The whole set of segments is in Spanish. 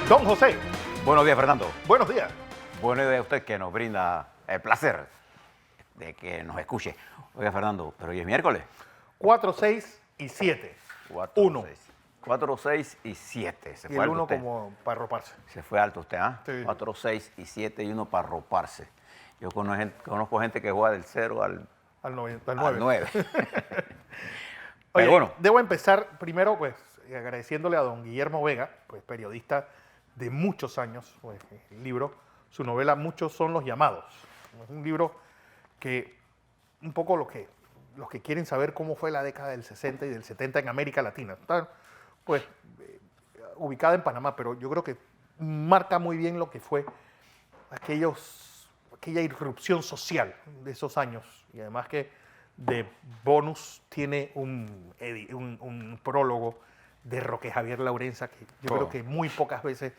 Don José, Buenos días, Fernando. buenos días. Buenos días a usted que nos brinda el placer de que nos escuche. Oiga, Fernando, pero hoy es miércoles. 4, 6 y 7. 4, Uno. 4, 6 y 7. Se Y fue el alto 1 usted. como para arroparse. Se fue alto usted, ¿ah? Sí. 4, 6 y 7 y uno para roparse. Yo conozco gente que juega del 0 al 9. 9. Oye, Pero bueno, debo empezar primero pues agradeciéndole a don Guillermo Vega, pues periodista de muchos años, pues, el libro, su novela Muchos son los llamados. Es un libro que un poco los que quieren saber cómo fue la década del 60 y del 70 en América Latina. Está, pues ubicada en Panamá, pero yo creo que marca muy bien lo que fue aquella irrupción social de esos años. Y además que de bonus tiene un prólogo de Roque Javier Laurenza, que yo creo que muy pocas veces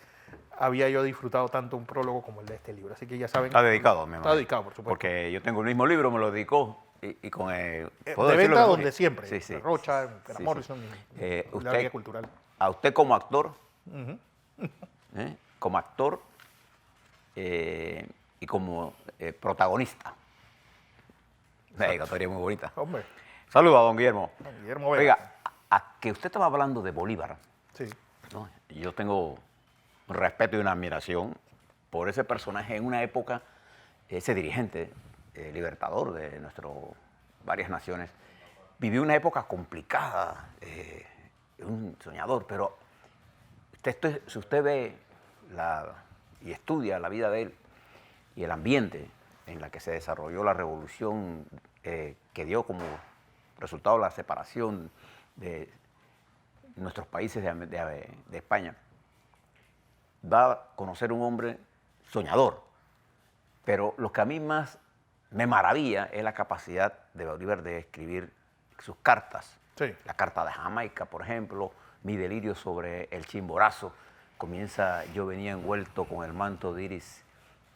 había yo disfrutado tanto un prólogo como el de este libro. Así que ya saben. está dedicado, mi Está hermano. dedicado, por supuesto. Porque yo tengo el mismo libro, me lo dedicó y con ¿puedo De decirlo venta memoria? donde siempre. Sí, sí. La Rocha, Sí, Vera sí. Morrison, y la Usted, Vía Cultural. a usted como actor, como actor y como protagonista. Una dedicatoria muy bonita. Hombre, Saludos a don Guillermo. don Guillermo Vega. Oiga, a que usted estaba hablando de Bolívar, Sí. ¿no? Yo tengo un respeto y una admiración por ese personaje en una época, ese dirigente libertador de varias naciones, vivió una época complicada, un soñador, pero si usted ve y estudia la vida de él y el ambiente en la que se desarrolló la revolución que dio como resultado la separación de nuestros países de España, va a conocer un hombre soñador. Pero lo que a mí más me maravilla es la capacidad de Bolívar de escribir sus cartas. Sí. La carta de Jamaica, por ejemplo, mi delirio sobre el Chimborazo. Comienza, yo venía envuelto con el manto de iris,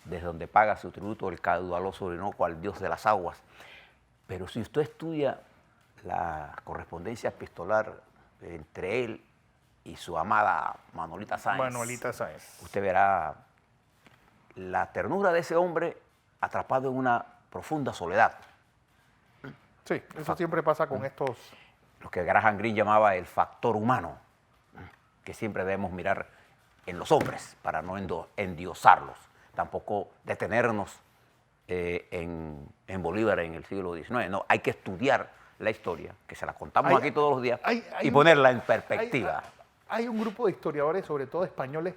desde donde paga su tributo el caudaloso Orinoco al dios de las aguas. Pero si usted estudia la correspondencia epistolar entre él y su amada Manolita Sáenz, Manuelita Sáenz. usted verá la ternura de ese hombre atrapado en una profunda soledad. Sí, eso siempre pasa con estos. Lo que Graham Greene llamaba el factor humano, que siempre debemos mirar en los hombres para no endiosarlos, tampoco detenernos en Bolívar en el siglo XIX. No, hay que estudiar la historia, que se la contamos aquí todos los días, y ponerla en perspectiva. Hay un grupo de historiadores, sobre todo españoles,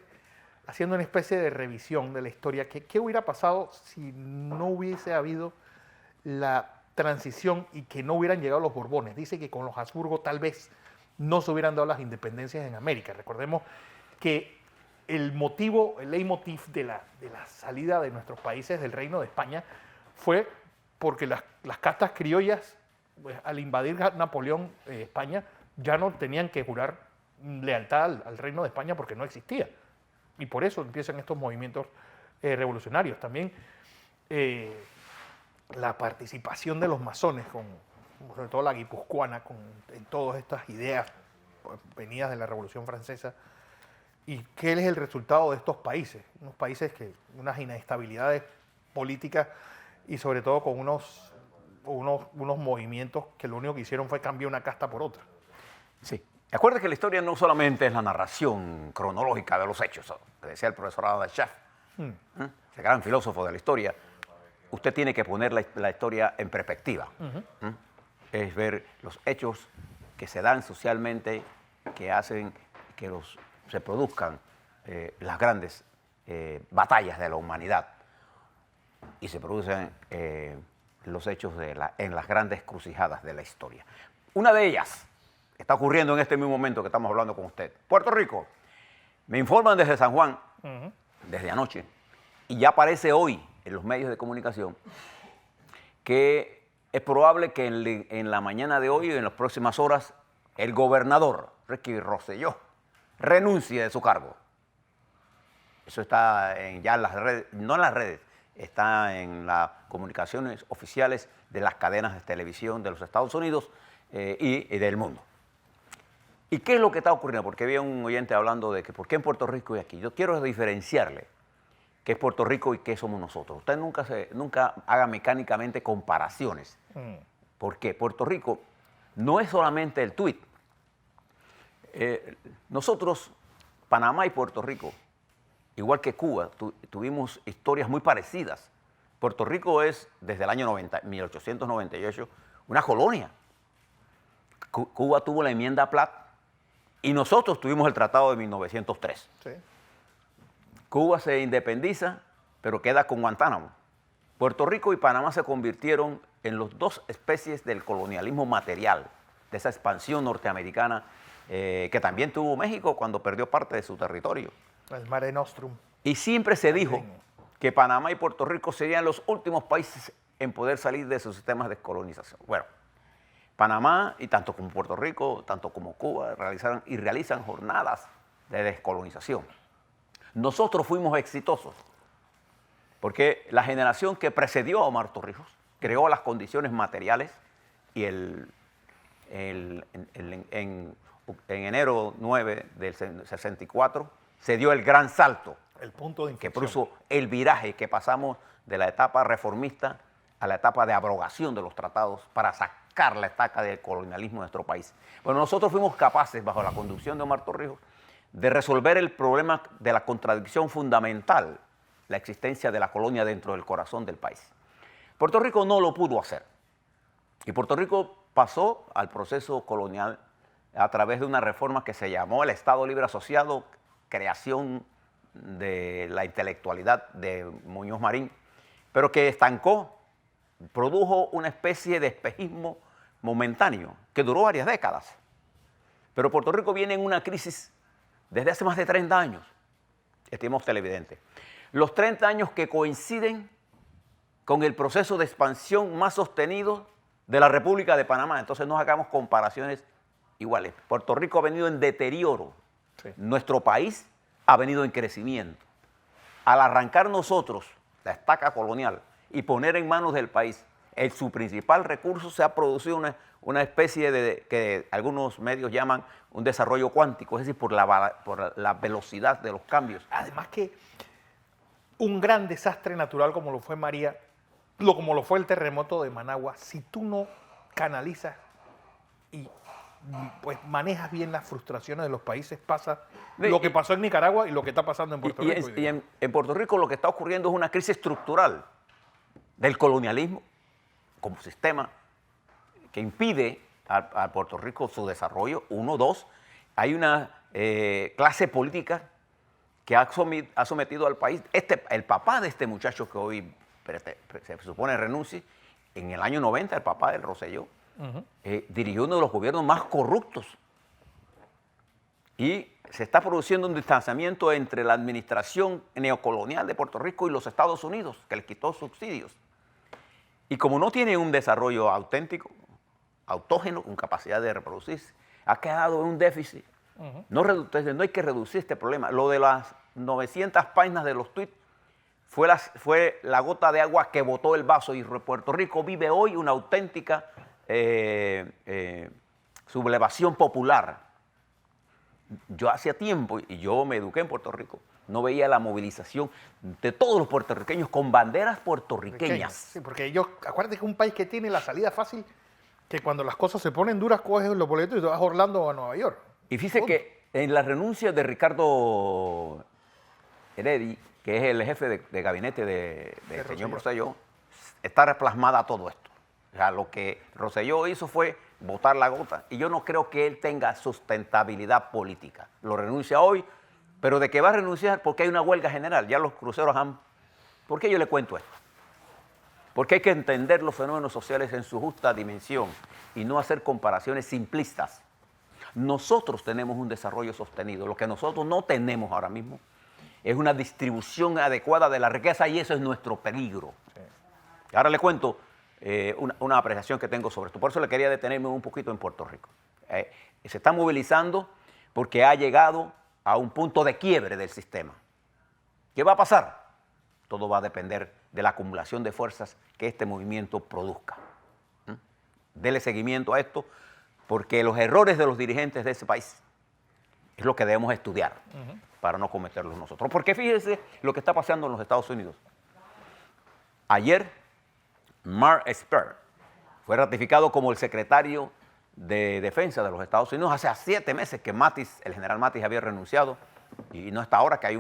haciendo una especie de revisión de la historia. ¿Qué hubiera pasado si no hubiese habido la transición y que no hubieran llegado los Borbones? Dice que con los Habsburgo tal vez no se hubieran dado las independencias en América. Recordemos que el leitmotiv de la salida de nuestros países del Reino de España fue porque las castas criollas, pues, al invadir Napoleón España, ya no tenían que jurar lealtad al Reino de España porque no existía. Y por eso empiezan estos movimientos revolucionarios. También la participación de los masones, sobre todo la guipuzcoana, en todas estas ideas venidas de la Revolución Francesa. ¿Y qué es el resultado de estos países? Unos países que unas inestabilidades políticas y sobre todo con unos movimientos que lo único que hicieron fue cambiar una casta por otra. Sí. Acuérdate que la historia no solamente es la narración cronológica de los hechos, que decía el profesor Adam Schaff, ese gran filósofo de la historia. Usted tiene que poner la historia en perspectiva. Es ver los hechos que se dan socialmente, que hacen que se produzcan las grandes batallas de la humanidad y se producen los hechos en las grandes crucijadas de la historia. Una de ellas está ocurriendo en este mismo momento que estamos hablando con usted. Puerto Rico. Me informan desde San Juan, desde anoche, y ya aparece hoy en los medios de comunicación que es probable que en la mañana de hoy y en las próximas horas el gobernador Ricky Rosselló renuncie de su cargo. Eso está ya en las redes, no en las redes, está en las comunicaciones oficiales de las cadenas de televisión de los Estados Unidos y del mundo. ¿Y qué es lo que está ocurriendo? Porque había un oyente hablando de que por qué en Puerto Rico y aquí. Yo quiero diferenciarle qué es Puerto Rico y qué somos nosotros. Usted nunca haga mecánicamente comparaciones. ¿Por qué? Puerto Rico no es solamente el tuit. Nosotros, Panamá y Puerto Rico, igual que Cuba, tuvimos historias muy parecidas. Puerto Rico es, desde el año 1898, una colonia. Cuba tuvo la enmienda Platt y nosotros tuvimos el Tratado de 1903. Sí. Cuba se independiza, pero queda con Guantánamo. Puerto Rico y Panamá se convirtieron en las dos especies del colonialismo material, de esa expansión norteamericana que también tuvo México cuando perdió parte de su territorio. El Mare Nostrum. Y siempre se dijo que Panamá y Puerto Rico serían los últimos países en poder salir de sus sistemas de colonización. Bueno, Panamá, y tanto como Puerto Rico, tanto como Cuba, realizan jornadas de descolonización. Nosotros fuimos exitosos, porque la generación que precedió a Omar Torrijos creó las condiciones materiales y en enero 9 del 64 se dio el gran salto. El punto de que inflexión. puso el viraje, que pasamos de la etapa reformista a la etapa de abrogación de los tratados para sacar la estaca del colonialismo de nuestro país. Bueno, nosotros fuimos capaces, bajo la conducción de Omar Torrijos, de resolver el problema de la contradicción fundamental, la existencia de la colonia dentro del corazón del país. Puerto Rico no lo pudo hacer. Y Puerto Rico pasó al proceso colonial a través de una reforma que se llamó el Estado Libre Asociado, creación de la intelectualidad de Muñoz Marín, pero que estancó, produjo una especie de espejismo momentáneo que duró varias décadas. Pero Puerto Rico viene en una crisis desde hace más de 30 años, estimados televidentes. Los 30 años que coinciden con el proceso de expansión más sostenido de la República de Panamá. Entonces no hagamos comparaciones iguales. Puerto Rico ha venido en deterioro. Sí. Nuestro país ha venido en crecimiento. Al arrancar nosotros la estaca colonial y poner en manos del país su principal recurso, se ha producido una especie de, que algunos medios llaman un desarrollo cuántico, es decir, por la velocidad de los cambios. Además que un gran desastre natural como lo fue María, como lo fue el terremoto de Managua, si tú no canalizas y pues manejas bien las frustraciones de los países, pasa lo que pasó en Nicaragua y lo que está pasando en Puerto Rico. Y en Puerto Rico lo que está ocurriendo es una crisis estructural del colonialismo como sistema que impide a Puerto Rico su desarrollo. Uno, dos, hay una clase política que ha sometido al país. El papá de este muchacho que hoy se supone renuncie, en el año 90, el papá del Rosselló, dirigió uno de los gobiernos más corruptos. Y se está produciendo un distanciamiento entre la administración neocolonial de Puerto Rico y los Estados Unidos, que les quitó subsidios. Y como no tiene un desarrollo auténtico, autógeno, con capacidad de reproducirse, ha quedado en un déficit. No hay que reducir este problema. Lo de las 900 páginas de los tweets fue la gota de agua que botó el vaso, y Puerto Rico vive hoy una auténtica sublevación popular. Yo hacía tiempo, y yo me eduqué en Puerto Rico, no veía la movilización de todos los puertorriqueños con banderas puertorriqueñas. Sí, porque ellos, acuérdate que es un país que tiene la salida fácil, que cuando las cosas se ponen duras, coges los boletos y te vas a Orlando o a Nueva York. Y fíjese que en la renuncia de Ricardo Heredia, que es el jefe de gabinete del señor Rosselló, está plasmada todo esto. O sea, lo que Rosselló hizo fue botar la gota. Y yo no creo que él tenga sustentabilidad política. Lo renuncia hoy, pero de que va a renunciar porque hay una huelga general. Ya los cruceros han... ¿Por qué yo le cuento esto? Porque hay que entender los fenómenos sociales en su justa dimensión y no hacer comparaciones simplistas. Nosotros tenemos un desarrollo sostenido. Lo que nosotros no tenemos ahora mismo es una distribución adecuada de la riqueza, y eso es nuestro peligro. Sí. Ahora le cuento una apreciación que tengo sobre esto. Por eso le quería detenerme un poquito en Puerto Rico. Se está movilizando porque ha llegado a un punto de quiebre del sistema. ¿Qué va a pasar? Todo va a depender de la acumulación de fuerzas que este movimiento produzca. Dele seguimiento a esto. porque los errores de los dirigentes de ese país es lo que debemos estudiar para no cometerlos nosotros. Porque fíjese lo que está pasando en los Estados Unidos. Ayer, Mark Esper fue ratificado como el secretario de Defensa de los Estados Unidos. Hace 7 meses que Mattis, el general Mattis, había renunciado y no hasta ahora que hay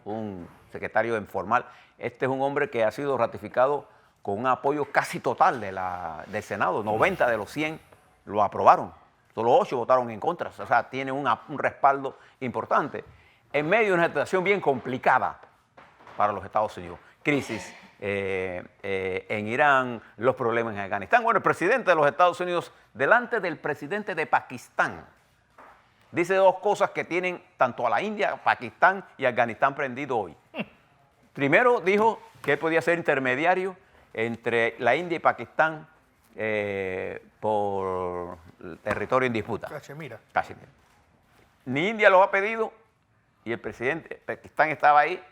un secretario informal. Este es un hombre que ha sido ratificado con un apoyo casi total del Senado. 90 de los 100 lo aprobaron. Solo 8 votaron en contra. O sea, tiene un respaldo importante en medio de una situación bien complicada para los Estados Unidos. Crisis en Irán, los problemas en Afganistán. Bueno, el presidente de los Estados Unidos, delante del presidente de Pakistán, dice 2 cosas que tienen tanto a la India, Pakistán y Afganistán prendido hoy. Primero dijo que él podía ser intermediario entre la India y Pakistán por el territorio en disputa. Cachemira. Cachemira. Ni India lo ha pedido y el presidente de Pakistán estaba ahí,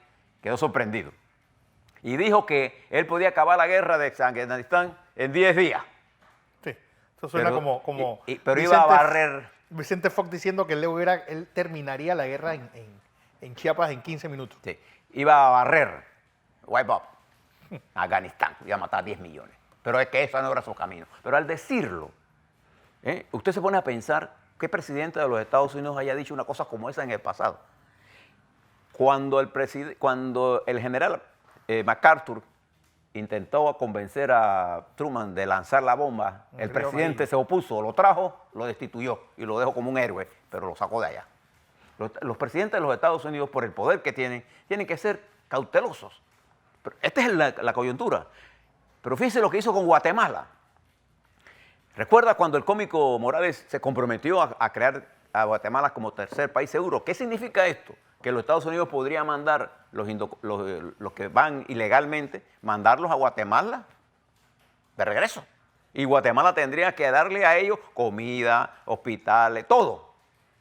quedó sorprendido. Y dijo que él podía acabar la guerra de Afganistán en 10 días. Sí, eso suena Pero, como pero iba a barrer. Vicente Fox diciendo que él terminaría la guerra en Chiapas en 15 minutos. Sí, iba a barrer, wipe up, Afganistán, iba a matar 10 millones. Pero es que eso no era su camino. Pero al decirlo, usted se pone a pensar qué presidente de los Estados Unidos haya dicho una cosa como esa en el pasado. Cuando el general MacArthur intentó convencer a Truman de lanzar la bomba, el presidente se opuso, lo trajo, lo destituyó y lo dejó como un héroe, pero lo sacó de allá. Los presidentes de los Estados Unidos, por el poder que tienen que ser cautelosos. Pero esta es la coyuntura. Pero fíjense lo que hizo con Guatemala. ¿Recuerda cuando el cómico Morales se comprometió a crear a Guatemala como tercer país seguro? ¿Qué significa esto? Que los Estados Unidos podría mandar los que van ilegalmente, mandarlos a Guatemala de regreso. Y Guatemala tendría que darle a ellos comida, hospitales, todo,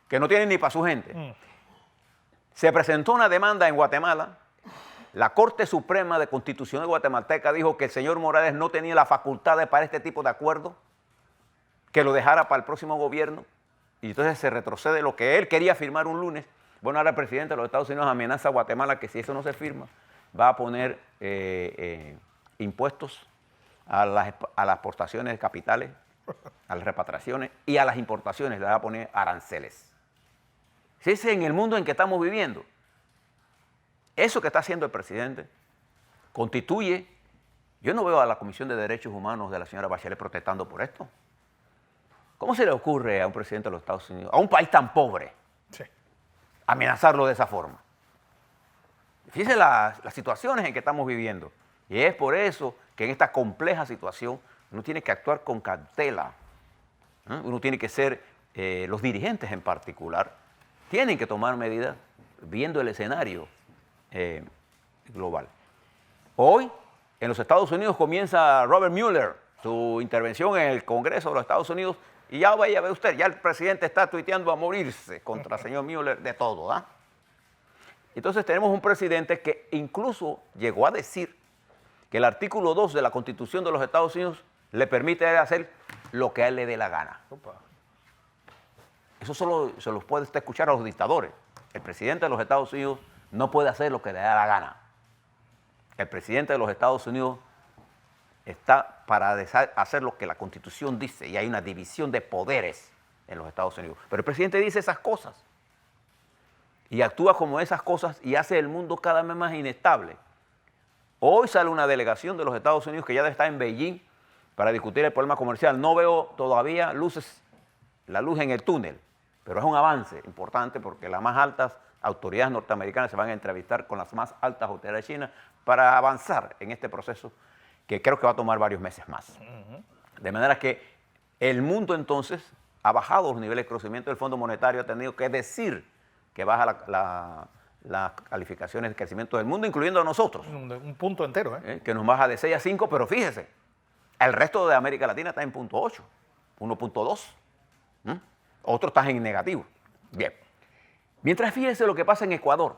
que no tienen ni para su gente. Se presentó una demanda en Guatemala. La Corte Suprema de Constitución de Guatemalteca dijo que el señor Morales no tenía la facultad para este tipo de acuerdo, que lo dejara para el próximo gobierno. Y entonces se retrocede lo que él quería firmar un lunes. Bueno, ahora el presidente de los Estados Unidos amenaza a Guatemala que si eso no se firma, va a poner impuestos a las exportaciones de capitales, a las repatriaciones y a las importaciones, le va a poner aranceles. Si ese es en el mundo en que estamos viviendo, eso que está haciendo el presidente constituye, yo no veo a la Comisión de Derechos Humanos de la señora Bachelet protestando por esto. ¿Cómo se le ocurre a un presidente de los Estados Unidos, a un país tan pobre, Sí. amenazarlo de esa forma? Fíjense las situaciones en que estamos viviendo. Y es por eso que en esta compleja situación uno tiene que actuar con cautela. Uno tiene que ser, los dirigentes en particular, tienen que tomar medidas viendo el escenario global. Hoy, en los Estados Unidos comienza Robert Mueller su intervención en el Congreso de los Estados Unidos y ya vaya a ver usted, ya el presidente está tuiteando a morirse contra el señor Mueller de todo. Entonces tenemos un presidente que incluso llegó a decir que el artículo 2 de la Constitución de los Estados Unidos le permite hacer lo que a él le dé la gana. Opa. Eso solo se los puede usted escuchar a los dictadores. El presidente de los Estados Unidos no puede hacer lo que le da la gana. El presidente de los Estados Unidos está para hacer lo que la Constitución dice y hay una división de poderes en los Estados Unidos. Pero el presidente dice esas cosas y actúa como esas cosas y hace el mundo cada vez más inestable. Hoy sale una delegación de los Estados Unidos que ya está en Beijing para discutir el problema comercial. No veo todavía la luz en el túnel, pero es un avance importante porque las más altas autoridades norteamericanas se van a entrevistar con las más altas autoridades chinas para avanzar en este proceso que creo que va a tomar varios meses más. De manera que el mundo entonces ha bajado los niveles de crecimiento del Fondo Monetario, ha tenido que decir que baja las calificaciones de crecimiento del mundo, incluyendo a nosotros. Un punto entero, Que nos baja de 6 a 5, pero fíjese, el resto de América Latina está en 0.8, 1.2. Otro está en negativo. Bien. Mientras fíjese lo que pasa en Ecuador,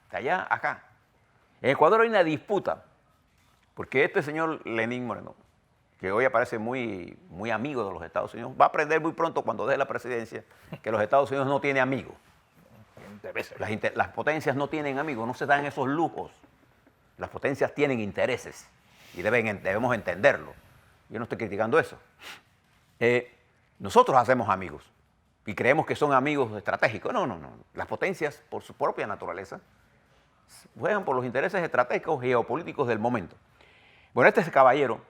de allá a acá. En Ecuador hay una disputa, porque este señor Lenín Moreno, que hoy aparece muy, muy amigo de los Estados Unidos, va a aprender muy pronto cuando deje la presidencia que los Estados Unidos no tienen amigos. Las potencias no tienen amigos, no se dan esos lujos. Las potencias tienen intereses y debemos entenderlo. Yo no estoy criticando eso. Nosotros hacemos amigos y creemos que son amigos estratégicos. No, no, no. Las potencias, por su propia naturaleza, juegan por los intereses estratégicos y geopolíticos del momento. Bueno, este es el caballero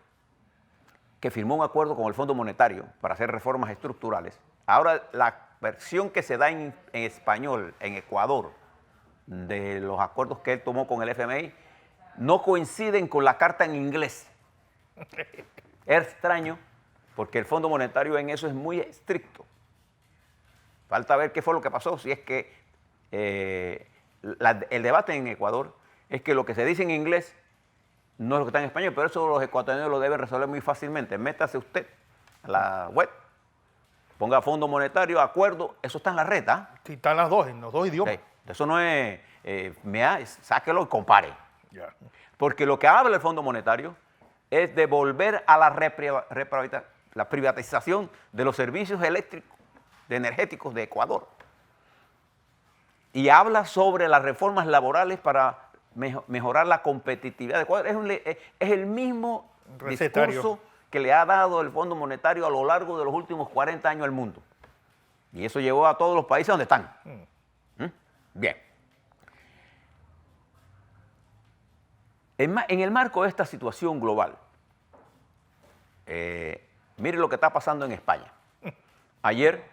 que firmó un acuerdo con el Fondo Monetario para hacer reformas estructurales. Ahora, la versión que se da en español en Ecuador de los acuerdos que él tomó con el FMI no coinciden con la carta en inglés. Es extraño porque el Fondo Monetario en eso es muy estricto. Falta ver qué fue lo que pasó, si es que el debate en Ecuador es que lo que se dice en inglés no es lo que está en español, pero eso los ecuatorianos lo deben resolver muy fácilmente. Métase usted a la web, ponga Fondo Monetario, acuerdo, eso está en la red, ¿ah? Sí, están las dos, en los dos idiomas. Sí, eso no es, sáquelo y compare. Ya. Porque lo que habla el Fondo Monetario es de volver a la privatización de los servicios eléctricos, energéticos de Ecuador. Y habla sobre las reformas laborales para mejorar la competitividad de Ecuador. Es el mismo discurso que le ha dado el Fondo Monetario a lo largo de los últimos 40 años al mundo. Y eso llevó a todos los países donde están. Bien. En el marco de esta situación global, mire lo que está pasando en España. Ayer,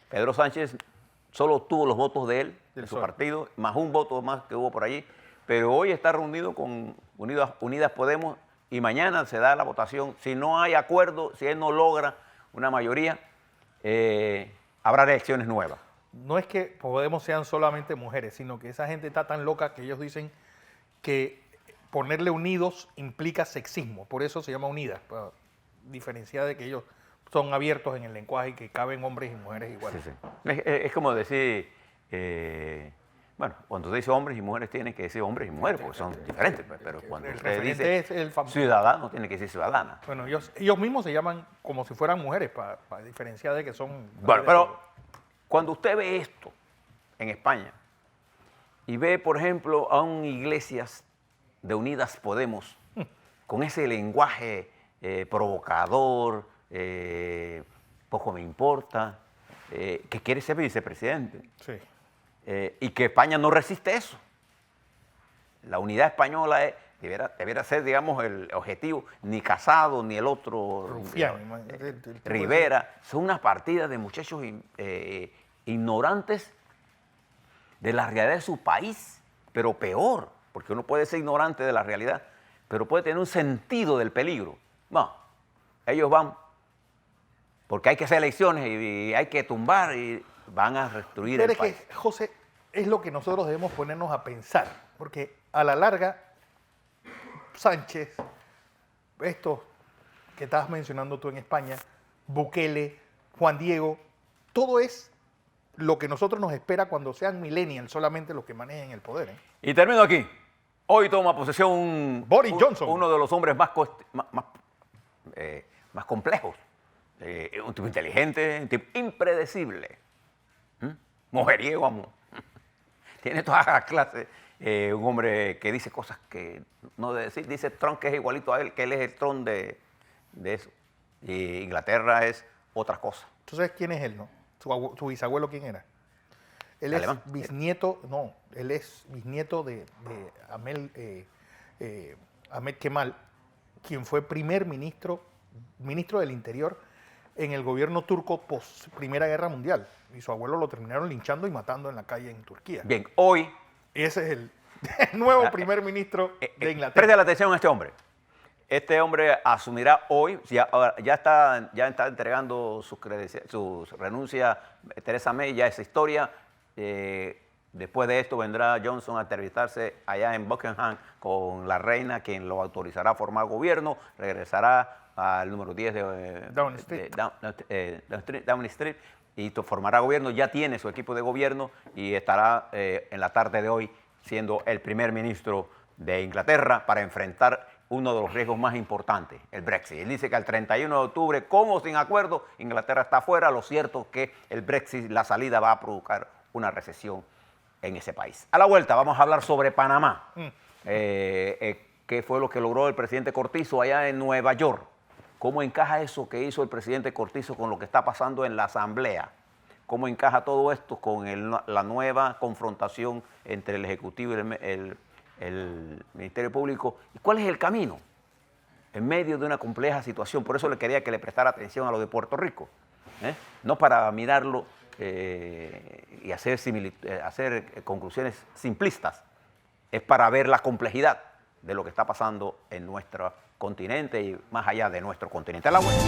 Pedro Sánchez solo obtuvo los votos de él, de su partido, más un voto más que hubo por allí, pero hoy está reunido con Unidas Podemos y mañana se da la votación. Si no hay acuerdo, si él no logra una mayoría, habrá elecciones nuevas. No es que Podemos sean solamente mujeres, sino que esa gente está tan loca que ellos dicen que ponerle unidos implica sexismo, por eso se llama Unidas, para diferenciar de que ellos son abiertos en el lenguaje y que caben hombres y mujeres iguales. Sí, sí. Es como decir, bueno, cuando se dice hombres y mujeres tienen que decir hombres y mujeres, porque son diferentes, pero cuando usted dice ciudadano, tiene que decir ciudadana. Bueno, ellos mismos se llaman como si fueran mujeres, para diferenciar de que son... Bueno, pero cuando usted ve esto en España y ve, por ejemplo, a un Iglesias de Unidas Podemos con ese lenguaje provocador, poco me importa, que quiere ser vicepresidente. Sí. Y que España no resiste eso. La unidad española debiera ser, digamos, el objetivo. Ni Casado, ni el otro, Rufián, Rivera, son unas partidas de muchachos ignorantes de la realidad de su país, pero peor, porque uno puede ser ignorante de la realidad, pero puede tener un sentido del peligro. No, ellos van porque hay que hacer elecciones y hay que tumbar y van a destruir el país. Que, José, es lo que nosotros debemos ponernos a pensar, porque a la larga, Sánchez, estos que estabas mencionando tú en España, Bukele, Juan Diego, todo es lo que nosotros nos espera cuando sean millennials, solamente los que manejen el poder. Y termino aquí. Hoy toma posesión Boris Johnson, uno de los hombres más complejos. Un tipo inteligente, un tipo impredecible. Mujeriego, amor. Tiene todas las clases. Un hombre que dice cosas que no debe decir. Dice Trump que es igualito a él, que él es el Trump de eso. Y Inglaterra es otra cosa. ¿Tú sabes quién es él, no? ¿Su bisabuelo quién era? Él es bisnieto, no, él es bisnieto de Ahmed Kemal, quien fue primer ministro del Interior en el gobierno turco post Primera Guerra Mundial. Y su abuelo lo terminaron linchando y matando en la calle en Turquía. Bien, hoy... Ese es el nuevo primer ministro de Inglaterra. Preste la atención a este hombre. Este hombre asumirá hoy, ya está entregando su renuncia Theresa May, ya es historia. Después de esto vendrá Johnson a entrevistarse allá en Buckingham con la reina, quien lo autorizará a formar gobierno, regresará al número 10 de Downing Street y formará gobierno, ya tiene su equipo de gobierno y estará en la tarde de hoy siendo el primer ministro de Inglaterra para enfrentar uno de los riesgos más importantes, el Brexit. Él dice que al 31 de octubre, con o sin acuerdo, Inglaterra está afuera. Lo cierto es que el Brexit, la salida, va a provocar una recesión en ese país. A la vuelta vamos a hablar sobre Panamá. ¿Qué fue lo que logró el presidente Cortizo allá en Nueva York? ¿Cómo encaja eso que hizo el presidente Cortizo con lo que está pasando en la Asamblea? ¿Cómo encaja todo esto con la nueva confrontación entre el Ejecutivo y el Ministerio Público? ¿Y cuál es el camino en medio de una compleja situación? Por eso le quería que le prestara atención a lo de Puerto Rico, no para mirarlo y hacer conclusiones simplistas, es para ver la complejidad de lo que está pasando en nuestro continente y más allá de nuestro continente. A la vuelta.